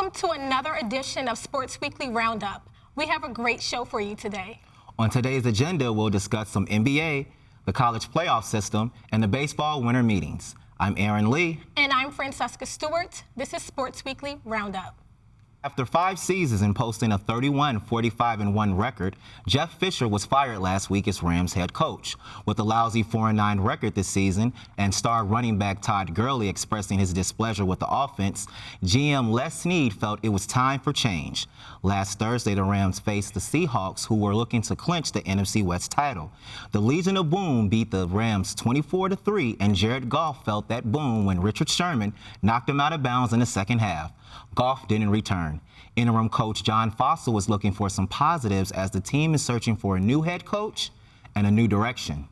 Welcome to another edition of Sports Weekly Roundup. We have a great show for you today. On today's agenda, we'll discuss some NBA, the college playoff system, and the baseball winter meetings. I'm Aaron Lee. And I'm Francesca Stewart. This is Sports Weekly Roundup. After 5 seasons and posting a 31-45-1 record, Jeff Fisher was fired last week as Rams head coach. With a lousy 4-9 record this season and star running back Todd Gurley expressing his displeasure with the offense, GM Les Snead felt it was time for change. Last Thursday, the Rams faced the Seahawks, who were looking to clinch the NFC West title. The Legion of Boom beat the Rams 24-3, and Jared Goff felt that boom when Richard Sherman knocked him out of bounds in the second half. Goff didn't return. Interim coach John Fossil was looking for some positives as the team is searching for a new head coach and a new direction.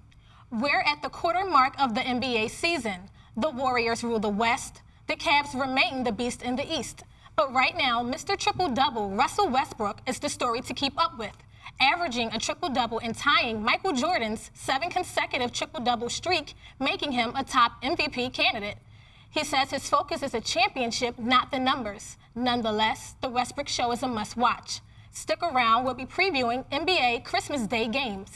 We're at the quarter mark of the NBA season. The Warriors rule the West. The Cavs remain the beast in the East. But right now, Mr. Triple-Double, Russell Westbrook, is the story to keep up with, averaging a triple-double and tying Michael Jordan's 7 consecutive triple-double streak, making him a top MVP candidate. He says his focus is a championship, not the numbers. Nonetheless, the Westbrook Show is a must-watch. Stick around, we'll be previewing NBA Christmas Day games.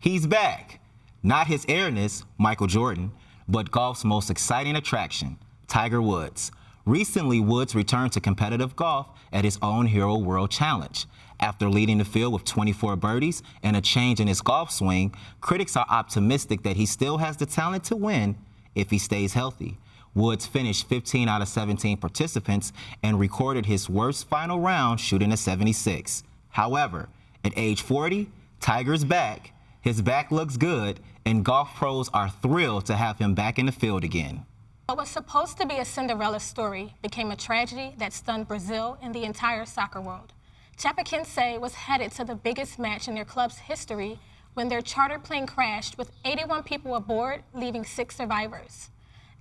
He's back. Not his airness, Michael Jordan, but golf's most exciting attraction, Tiger Woods. Recently, Woods returned to competitive golf at his own Hero World Challenge. After leading the field with 24 birdies and a change in his golf swing, critics are optimistic that he still has the talent to win if he stays healthy. Woods finished 15 out of 17 participants and recorded his worst final round shooting a 76. However, at age 40, Tiger's back, his back looks good, and golf pros are thrilled to have him back in the field again. What was supposed to be a Cinderella story became a tragedy that stunned Brazil and the entire soccer world. Chapecoense was headed to the biggest match in their club's history when their chartered plane crashed with 81 people aboard, leaving 6 survivors.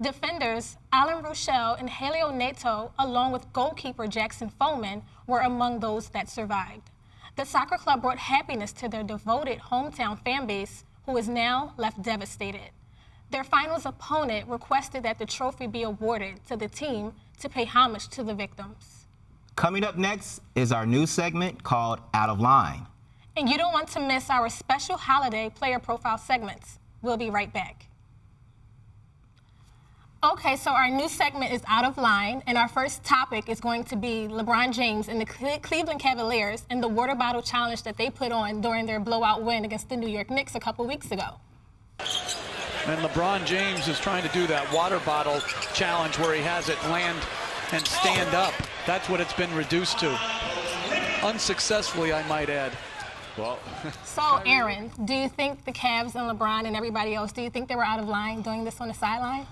Defenders Alan Ruschel and Helio Neto, along with goalkeeper Jackson Foman, were among those that survived. The soccer club brought happiness to their devoted hometown fan base, who is now left devastated. Their finals opponent requested that the trophy be awarded to the team to pay homage to the victims. Coming up next is our new segment called Out of Line. And you don't want to miss our special holiday player profile segments. We'll be right back. Okay, so our new segment is Out of Line, and our first topic is going to be LeBron James and the Cleveland Cavaliers and the water bottle challenge that they put on during their blowout win against the New York Knicks a couple weeks ago. And LeBron James is trying to do that water bottle challenge where he has it land and stand up. That's what it's been reduced to. Unsuccessfully, I might add. Well, so, Aaron, do you think the Cavs and LeBron and everybody else, do you think they were out of line doing this on the sidelines?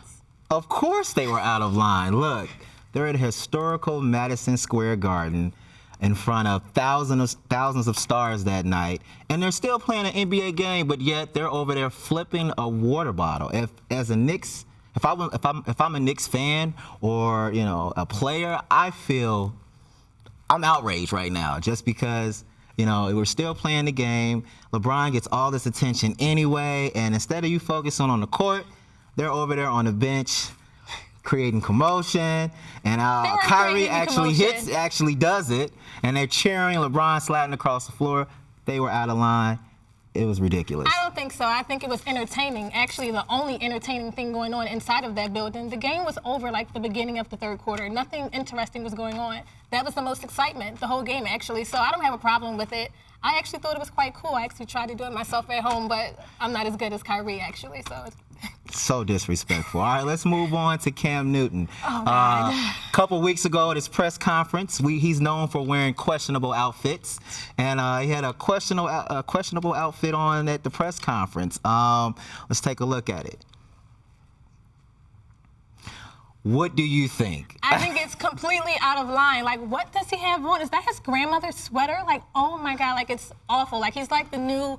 Of course they were out of line. Look, they're at historical Madison Square Garden in front of thousands of stars that night, and they're still playing an NBA game, but yet they're over there flipping a water bottle. If I'm a Knicks fan or a player, I feel I'm outraged right now just because we're still playing the game. LeBron gets all this attention anyway, and instead of you focusing on the court, they're over there on the bench creating commotion, and Kyrie actually does it, and they're cheering, LeBron sliding across the floor. They were out of line. It was ridiculous. I don't think so. I think it was entertaining. Actually, the only entertaining thing going on inside of that building. The game was over like the beginning of the third quarter. Nothing interesting was going on. That was the most excitement, the whole game, actually. So I don't have a problem with it. I actually thought it was quite cool. I actually tried to do it myself at home, but I'm not as good as Kyrie, actually. So disrespectful. All right, let's move on to Cam Newton. A couple weeks ago at his press conference, he's known for wearing questionable outfits, and he had a questionable outfit on at the press conference. Let's take a look at it. What do you think? I think it's completely out of line. Like, what does he have on? Is that his grandmother's sweater? Like, oh my God, like it's awful. Like he's like the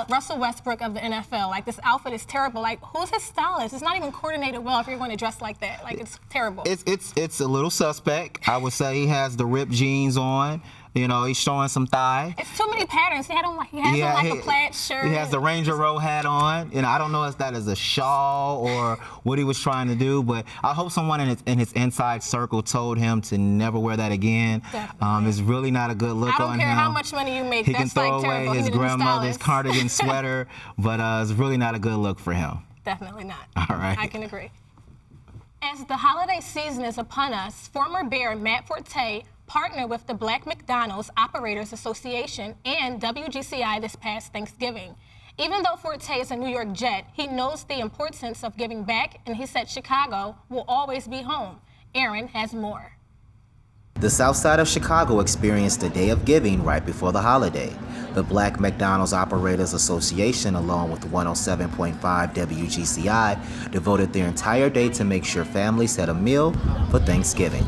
Russell Westbrook of the NFL. Like this outfit is terrible. Like who's his stylist? It's not even coordinated well if you're going to dress like that. Like it's terrible. It's a little suspect. I would say he has the ripped jeans on. You know, he's showing some thigh. It's too many patterns. He has on like a plaid shirt. He has the Ranger Row hat on. You know, I don't know if that is a shawl or what he was trying to do, but I hope someone in his inside circle told him to never wear that again. It's really not a good look on him. I don't care how much money you make. He That's can throw like away terrible. his grandmother's cardigan sweater, but it's really not a good look for him. Definitely not. All right. I can agree. As the holiday season is upon us, former Bear Matt Forte partnered with the Black McDonald's Operators Association and WGCI this past Thanksgiving. Even though Forte is a New York Jet, he knows the importance of giving back, and he said Chicago will always be home. Aaron has more. The South Side of Chicago experienced a day of giving right before the holiday. The Black McDonald's Operators Association, along with 107.5 WGCI, devoted their entire day to make sure families had a meal for Thanksgiving.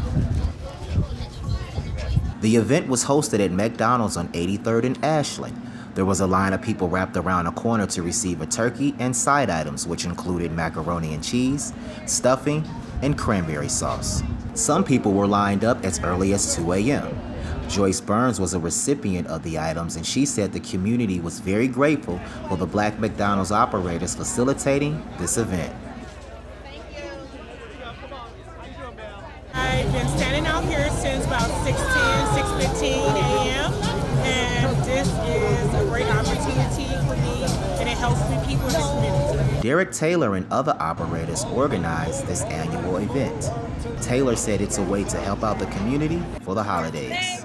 The event was hosted at McDonald's on 83rd and Ashland. There was a line of people wrapped around a corner to receive a turkey and side items, which included macaroni and cheese, stuffing, and cranberry sauce. Some people were lined up as early as 2 a.m. Joyce Burns was a recipient of the items, and she said the community was very grateful for the Black McDonald's operators facilitating this event. I've been standing out here since about 6:15 a.m. and this is a great opportunity for me, and it helps the people in the community. Derek Taylor and other operators organized this annual event. Taylor said it's a way to help out the community for the holidays.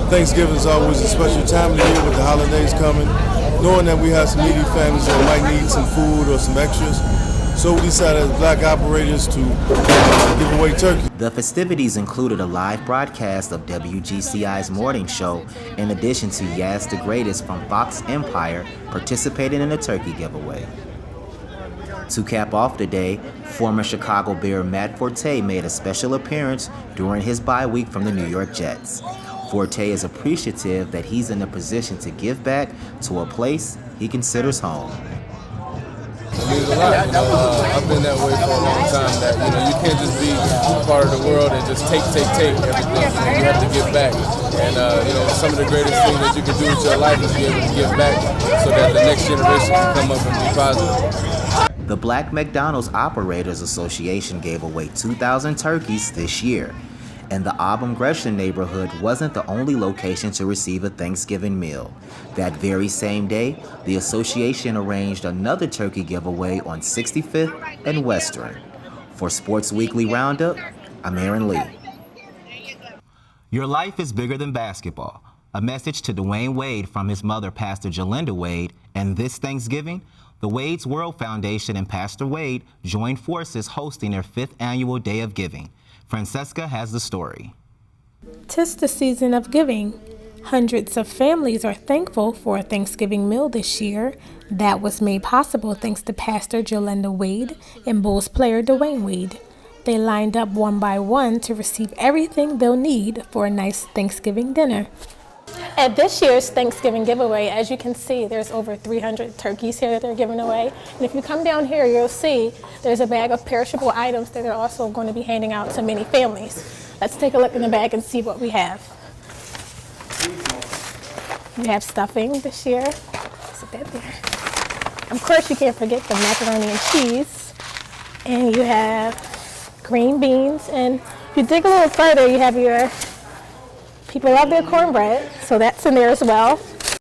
Thanksgiving is always a special time of the year with the holidays coming. Knowing that we have some needy families that might need some food or some extras, so we decided as Black operators to give away turkey. The festivities included a live broadcast of WGCI's morning show, in addition to Yaz the Greatest from Fox Empire participating in a turkey giveaway. To cap off the day, former Chicago Bear Matt Forte made a special appearance during his bye week from the New York Jets. Forte is appreciative that he's in a position to give back to a place he considers home. It means a lot. I've been that way for a long time, that you can't just be part of the world and just take everything. You have to give back. And some of the greatest things that you can do with your life is be able to give back so that the next generation can come up and be positive. The Black McDonald's Operators Association gave away 2,000 turkeys this year, and the Auburn Gresham neighborhood wasn't the only location to receive a Thanksgiving meal. That very same day, the association arranged another turkey giveaway on 65th and Western. For Sports Weekly Roundup, I'm Aaron Lee. Your life is bigger than basketball. A message to Dwayne Wade from his mother, Pastor Jalinda Wade, and this Thanksgiving, the Wade's World Foundation and Pastor Wade joined forces hosting their 5th annual Day of Giving. Francesca has the story. 'Tis the season of giving. Hundreds of families are thankful for a Thanksgiving meal this year. That was made possible thanks to Pastor Jalinda Wade and Bulls player Dwayne Wade. They lined up one by one to receive everything they'll need for a nice Thanksgiving dinner. At this year's Thanksgiving giveaway, as you can see, there's over 300 turkeys here that they're giving away. And if you come down here, you'll see there's a bag of perishable items that they're also going to be handing out to many families. Let's take a look in the bag and see what we have. You have stuffing this year. Sit that there. Of course, you can't forget the macaroni and cheese. And you have green beans. And if you dig a little further, you have your people love their cornbread, so that's in there as well.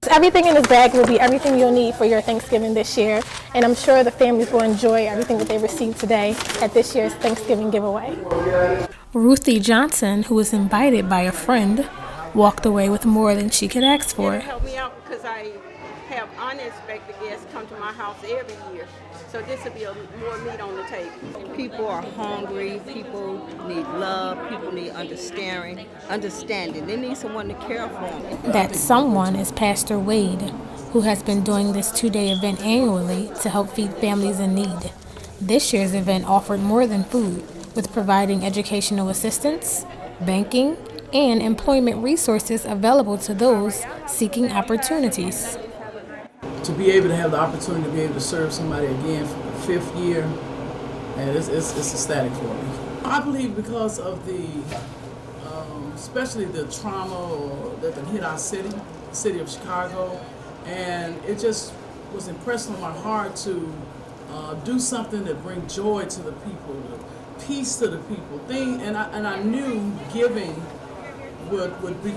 Everything in this bag will be everything you'll need for your Thanksgiving this year, and I'm sure the families will enjoy everything that they received today at this year's Thanksgiving giveaway. Ruthie Johnson, who was invited by a friend, walked away with more than she could ask for. It helped me out because I have unexpected guests come to my house every year, so this will be more meat on the table. People are hungry, people need love, people need understanding. They need someone to care for them. That someone is Pastor Wade, who has been doing this 2-day event annually to help feed families in need. This year's event offered more than food, with providing educational assistance, banking, and employment resources available to those seeking opportunities. To be able to have the opportunity to be able to serve somebody again for the 5th year, and it's ecstatic for me. I believe because of the, especially the trauma that hit our city of Chicago, and it just was impressed on my heart to do something that brings joy to the people, peace to the people. And I knew giving would be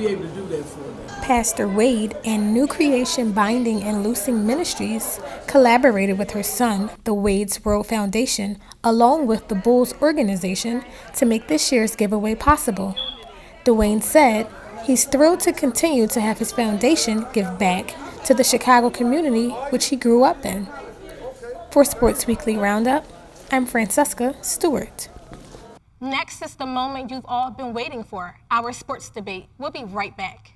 able to do that for them. Pastor Wade and New Creation Binding and Loosing Ministries collaborated with her son, the Wade's World Foundation, along with the Bulls organization to make this year's giveaway possible. Dwayne said he's thrilled to continue to have his foundation give back to the Chicago community which he grew up in. For Sports Weekly Roundup, I'm Francesca Stewart. Next is the moment you've all been waiting for, our sports debate. We'll be right back.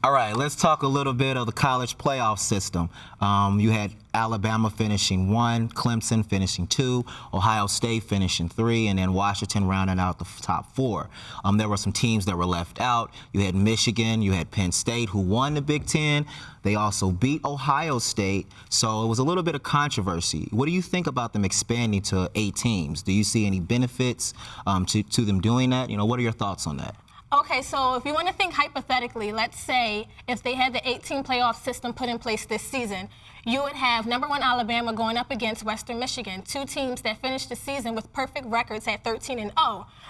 All right, let's talk a little bit of the college playoff system. You had Alabama finishing 1, Clemson finishing 2, Ohio State finishing 3, and then Washington rounding out the top 4. There were some teams that were left out. You had Michigan, you had Penn State, who won the Big Ten. They also beat Ohio State, so it was a little bit of controversy. What do you think about them expanding to 8 teams? Do you see any benefits to them doing that? What are your thoughts on that? Okay, so if you want to think hypothetically, let's say if they had the 18 playoff system put in place this season, you would have number 1 Alabama going up against Western Michigan, 2 teams that finished the season with perfect records at 13-0.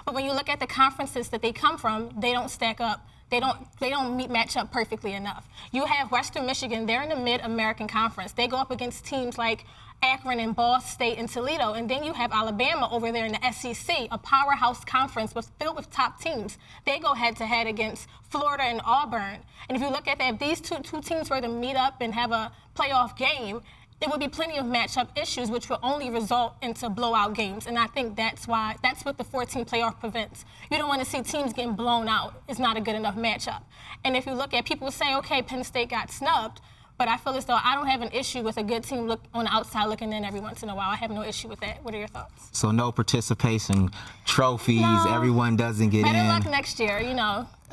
But when you look at the conferences that they come from, they don't stack up. They don't match up perfectly enough. You have Western Michigan, they're in the Mid-American Conference. They go up against teams like Akron and Ball State and Toledo. And then you have Alabama over there in the SEC, a powerhouse conference filled with top teams. They go head-to-head against Florida and Auburn. And if you look at that, if these two teams were to meet up and have a playoff game, there would be plenty of matchup issues, which will only result into blowout games. And I think that's what the 14 playoff prevents. You don't want to see teams getting blown out. It's not a good enough matchup. And if you look at people say, okay, Penn State got snubbed, but I feel as though I don't have an issue with a good team on the outside looking in every once in a while. I have no issue with that. What are your thoughts? So no participation trophies. No. Everyone doesn't get in. Better luck next year,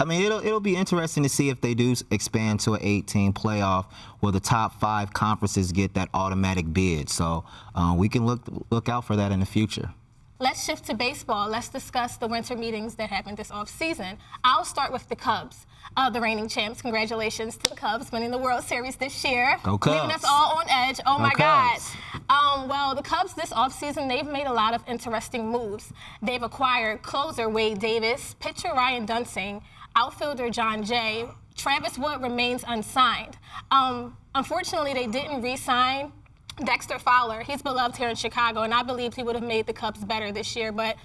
I mean, it'll be interesting to see if they do expand to an 18 playoff where the top 5 conferences get that automatic bid. So we can look out for that in the future. Let's shift to baseball. Let's discuss the winter meetings that happened this offseason. I'll start with the Cubs, the reigning champs. Congratulations to the Cubs winning the World Series this year. Go Cubs. Leaving us all on edge. Oh, my Cubs. God. Well, the Cubs this offseason, they've made a lot of interesting moves. They've acquired closer Wade Davis, pitcher Ryan Dunsing, outfielder John Jay. Travis Wood remains unsigned. Unfortunately, they didn't re-sign Dexter Fowler. He's beloved here in Chicago, and I believe he would have made the Cubs better this year, but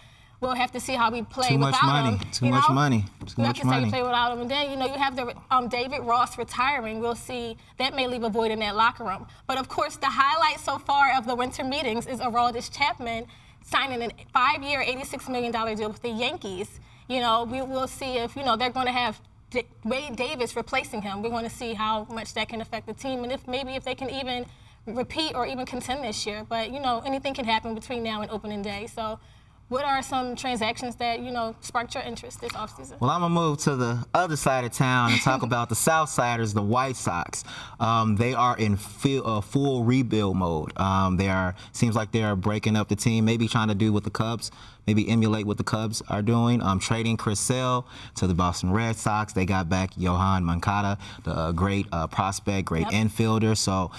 we'll have to see how we play without him. Too much money. We'll have to see how we play without him. And then, you have the David Ross retiring. We'll see. That may leave a void in that locker room. But, of course, the highlight so far of the winter meetings is Aroldis Chapman signing a 5-year, $86 million deal with the Yankees. We will see if, they're going to have Wade Davis replacing him. We're going to see how much that can affect the team and if they can even repeat or even contend this year. But, anything can happen between now and opening day. So what are some transactions that, sparked your interest this offseason? Well, I'm going to move to the other side of town and talk about the Southsiders, the White Sox. They are in full rebuild mode. Seems like they're breaking up the team, maybe trying to do what the Cubs, maybe emulate what the Cubs are doing. Trading Chris Sale to the Boston Red Sox. They got back Yohan Moncada, the great prospect, great infielder. So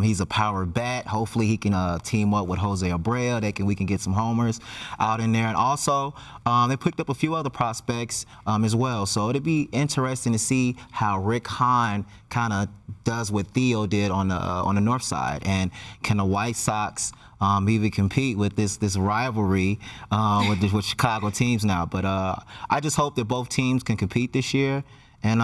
he's a power bat. Hopefully he can team up with Jose Abreu. We can get some homers out in there. And also, they picked up a few other prospects as well. So it'll be interesting to see how Rick Hahn kind of does what Theo did on the north side. And can the White Sox even compete with this rivalry with Chicago teams now? But I just hope that both teams can compete this year. And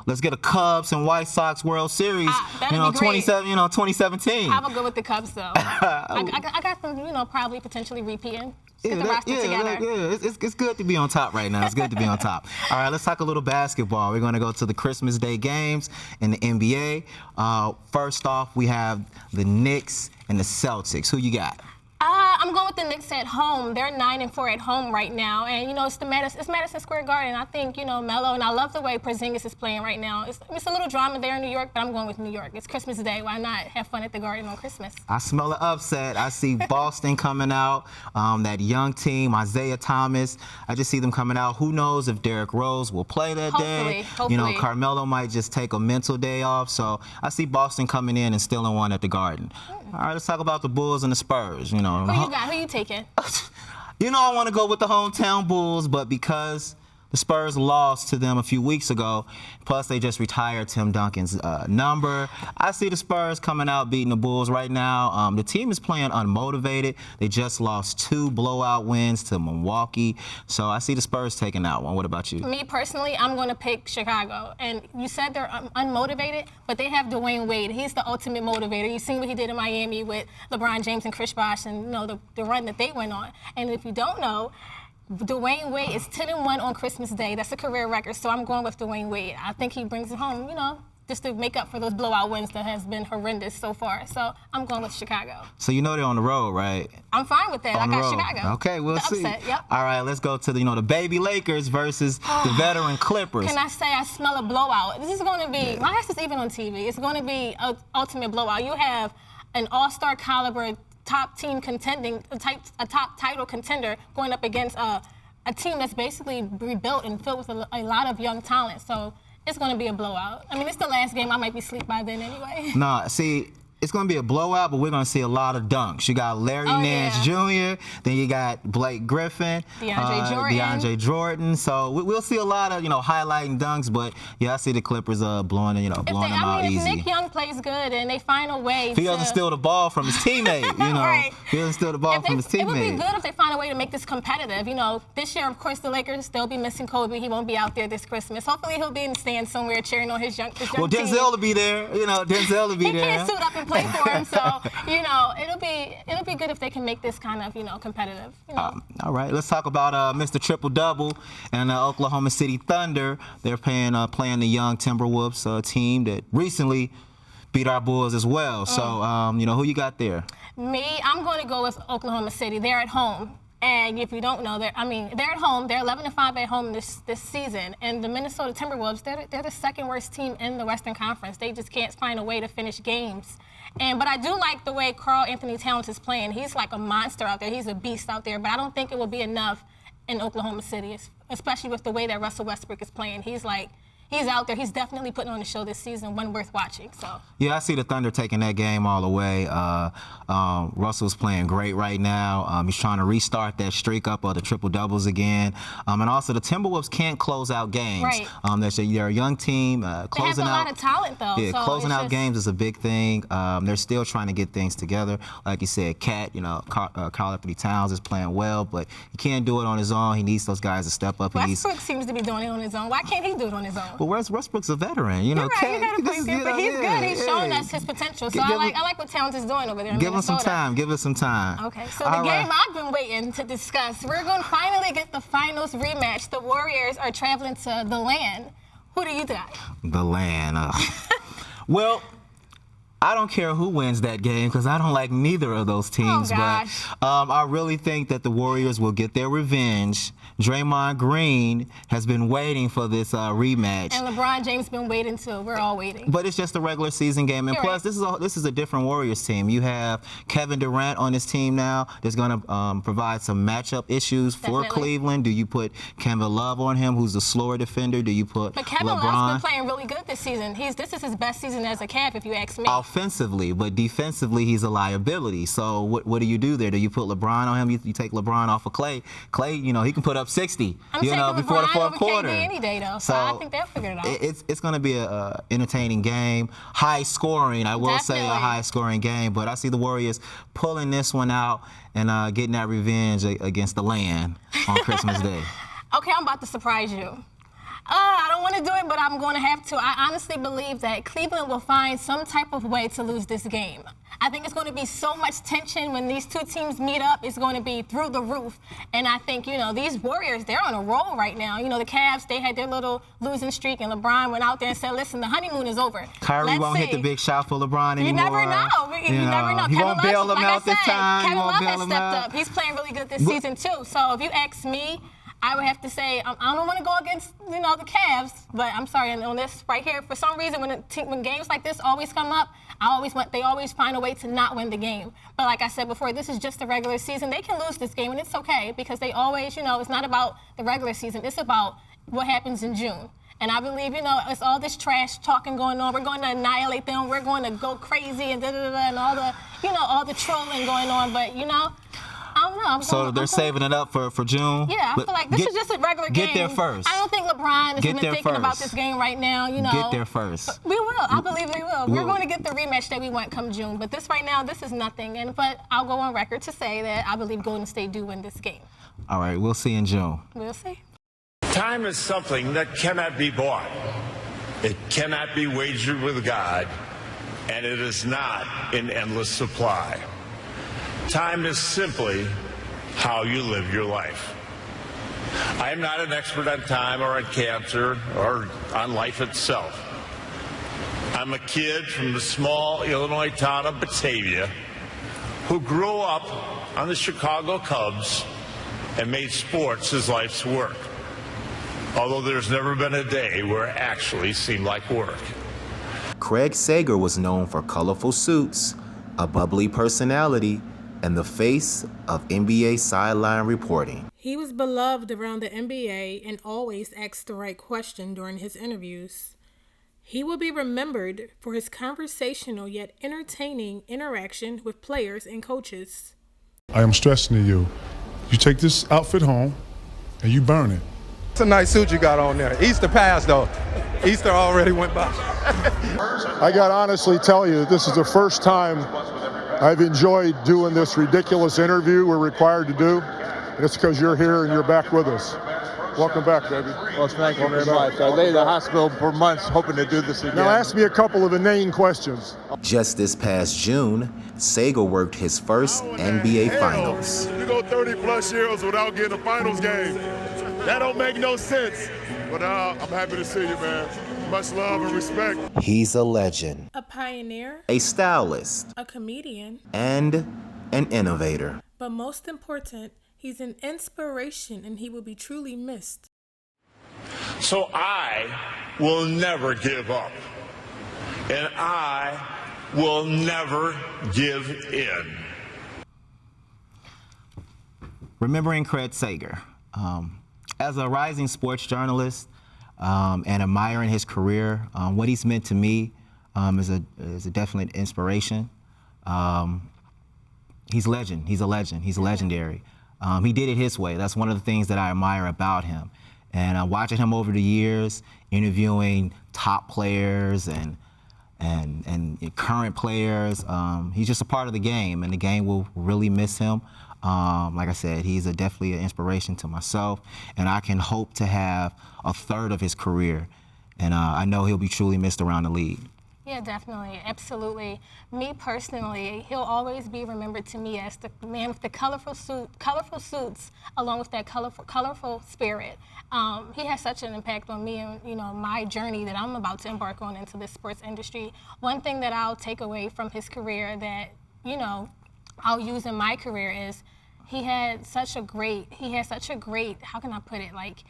let's get a Cubs and White Sox World Series, 2017. How about go with the Cubs, though? I got them, probably potentially repeating. Get the roster together. It's good to be on top right now. It's good to be on top. All right, let's talk a little basketball. We're going to go to the Christmas Day games in the NBA. First off, we have the Knicks and the Celtics. Who you got? I'm going with the Knicks at home. They're 9-4 at home right now, and you know it's Madison Square Garden. I think Melo, and I love the way Porzingis is playing right now. It's a little drama there in New York, but I'm going with New York. It's Christmas Day. Why not have fun at the Garden on Christmas? I smell an upset. I see Boston coming out. That young team, Isaiah Thomas. I just see them coming out. Who knows if Derrick Rose will play that day? Hopefully. Carmelo might just take a mental day off. So I see Boston coming in and stealing one at the Garden. All right, let's talk about the Bulls and the Spurs. Who you got? Who you taking? I want to go with the hometown Bulls, but because the Spurs lost to them a few weeks ago, plus they just retired Tim Duncan's number, I see the Spurs coming out beating the Bulls right now. The team is playing unmotivated. They just lost 2 blowout wins to Milwaukee, so I see the Spurs taking that one. What about you? Me personally, I'm going to pick Chicago. And you said they're unmotivated, but they have Dwayne Wade. He's the ultimate motivator. You've seen what he did in Miami with LeBron James and Chris Bosh, and the run that they went on. And if you don't know, Dwayne Wade is 10-1 on Christmas Day. That's a career record, so I'm going with Dwayne Wade. I think he brings it home, just to make up for those blowout wins that has been horrendous so far. So I'm going with Chicago. So they're on the road, right? I'm fine with that. I got Chicago. Okay, we'll see. Upset, yep. All right, let's go to the baby Lakers versus the veteran Clippers. Can I say I smell a blowout? This is going to be, my ass is even on TV. It's going to be an ultimate blowout. You have an all-star caliber top team contending, a top title contender going up against a team that's basically rebuilt and filled with a lot of young talent. So it's going to be a blowout. I mean, it's the last game. I might be asleep by then anyway. Nah, see, it's going to be a blowout, but we're going to see a lot of dunks. You got Larry Nance Jr., then you got Blake Griffin, DeAndre Jordan. So we'll see a lot of, highlighting dunks, but I see the Clippers blowing them out easy. If Nick Young plays good and they find a way if he doesn't steal the ball from his teammate, Right. He doesn't steal the ball from his teammate. It would be good if they find a way to make this competitive. This year, of course, the Lakers, they'll be missing Kobe. He won't be out there this Christmas. Hopefully, he'll be in the stands somewhere cheering on his young team. Well, Denzel will be there. Denzel will be there. He can't suit up and play for him, so it'll be good if they can make this kind of competitive. All right, let's talk about Mr. Triple Double and the Oklahoma City Thunder. They're playing the young Timberwolves team that recently beat our Bulls as well. So who you got there? Me, I'm going to go with Oklahoma City. They're at home. And if you don't know, they're at home. They're 11-5 at home this season. And the Minnesota Timberwolves, they're the second worst team in the Western Conference. They just can't find a way to finish games. But I do like the way Karl Anthony Towns is playing. He's like a monster out there. He's a beast out there. But I don't think it will be enough in Oklahoma City, especially with the way that Russell Westbrook is playing. He's out there. He's definitely putting on a show this season, one worth watching. So. Yeah, I see the Thunder taking that game all the way. Russell's playing great right now. He's trying to restart that streak up of the triple doubles again. And also the Timberwolves can't close out games. Right. They're a young team. They have a lot of talent though. Yeah, so closing out games is a big thing. They're still trying to get things together. Like you said, Karl Anthony Towns is playing well, but he can't do it on his own. He needs those guys to step up. Westbrook seems to be doing it on his own. Why can't he do it on his own? Well, Westbrook's a veteran, You're right, you got a point there, but he's good. He's showing us his potential. So I like what Towns is doing over there in Give Minnesota. Give us some time. Okay, so the game I've been waiting to discuss, we're going to finally get the finals rematch. The Warriors are traveling to the LAN. Who do you got? The LAN. Well, I don't care who wins that game because I don't like neither of those teams. But I really think that the Warriors will get their revenge. Draymond Green has been waiting for this rematch. And LeBron James been waiting too. We're all waiting. But it's just a regular season game. And plus, this is a different Warriors team. You have Kevin Durant on this team now. That's going to provide some matchup issues for Cleveland. Do you put Kevin Love on him, who's the slower defender? Do you put But Kevin LeBron? Love's been playing really good this season. This is his best season as a Cav, if you ask me. Offensively, but defensively, he's a liability. So what do you do there? Do you put LeBron on him? You take LeBron off of Clay. Clay, he can put up 60. I'm taking before the fourth over quarter. KD any day though. So I think they'll figure it out. It's going to be a entertaining game, high scoring. I will say a high scoring game. But I see the Warriors pulling this one out and getting that revenge against the LAN on Christmas Day. Okay, I'm about to surprise you. I don't want to do it, but I'm going to have to. I honestly believe that Cleveland will find some type of way to lose this game. I think it's going to be so much tension when these two teams meet up. It's going to be through the roof. And I think, these Warriors, they're on a roll right now. The Cavs, they had their little losing streak, and LeBron went out there and said, listen, the honeymoon is over. Kyrie won't hit the big shot for LeBron anymore. You never know. You never know. He won't bail him out this time. Kevin Love has stepped up. He's playing really good this season, too. So if you ask me, I would have to say I don't want to go against the Cavs, but I'm sorry. And on this right here, for some reason, when games like this always come up, they always find a way to not win the game. But like I said before, this is just the regular season. They can lose this game, and it's okay because they always, it's not about the regular season. It's about what happens in June. And I believe, it's all this trash talking going on. We're going to annihilate them. We're going to go crazy and and all the, all the trolling going on. But I don't know. They're saving it up for June? Yeah, I feel like this is just a regular game. Get there first. I don't think LeBron is even thinking about this game right now, Get there first. We will. I believe we will. We're going to get the rematch that we want come June. But this right now, this is nothing. But I'll go on record to say that I believe Golden State do win this game. All right, we'll see in June. We'll see. Time is something that cannot be bought. It cannot be wagered with God, and it is not in endless supply. Time is simply how you live your life. I am not an expert on time or on cancer or on life itself. I'm a kid from the small Illinois town of Batavia who grew up on the Chicago Cubs and made sports his life's work. Although there's never been a day where it actually seemed like work. Craig Sager was known for colorful suits, a bubbly personality, and the face of NBA sideline reporting. He was beloved around the NBA and always asked the right question during his interviews. He will be remembered for his conversational yet entertaining interaction with players and coaches. I am stressing to you, you take this outfit home and you burn it. It's a nice suit you got on there. Easter passed though. Easter already went by. I got to honestly tell you, this is the first time I've enjoyed doing this ridiculous interview we're required to do. And it's because you're here and you're back with us. Welcome back, baby. Well, thank you very much. I lay in the hospital for months hoping to do this again. Now ask me a couple of inane questions. Just this past June, Sager worked his first NBA Finals. You go 30 plus years without getting a finals game. That don't make no sense. But I'm happy to see you, man. Much love and respect. He's a legend. A pioneer. A stylist. A comedian. And an innovator. But most important, he's an inspiration and he will be truly missed. So I will never give up. And I will never give in. Remembering Craig Sager. As a rising sports journalist and admiring his career, what he's meant to me is a definite inspiration. He's a legend. He's legendary. He did it his way. That's one of the things that I admire about him. And watching him over the years, interviewing top players and current players, he's just a part of the game, and the game will really miss him. Like I said, he's definitely an inspiration to myself, and I can hope to have a third of his career, and I know he'll be truly missed around the league. Yeah, definitely, absolutely. Me personally, he'll always be remembered to me as the man with the colorful suits, along with that colorful spirit. He has such an impact on me and my journey that I'm about to embark on into this sports industry. One thing that I'll take away from his career that I'll use in my career is he had such a great, how can I put it, like,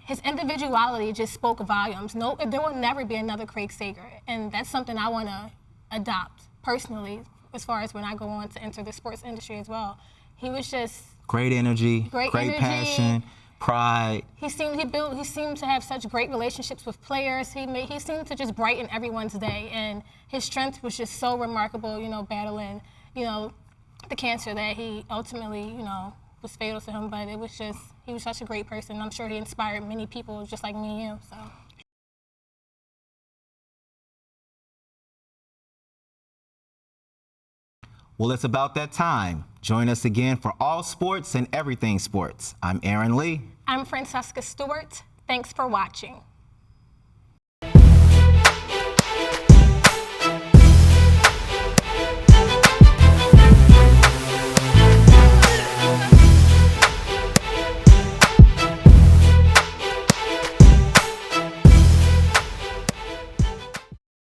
his individuality just spoke volumes. No, there will never be another Craig Sager, and that's something I want to adopt personally as far as when I go on to enter the sports industry as well. He was just great energy, great passion, pride. He seemed to have such great relationships with players. He seemed to just brighten everyone's day, and his strength was just so remarkable. Battling, the cancer that he ultimately, was fatal to him. But it was just, he was such a great person. I'm sure he inspired many people just like me and you. So. Well, it's about that time. Join us again for all sports and everything sports. I'm Aaron Lee. I'm Francesca Stewart. Thanks for watching.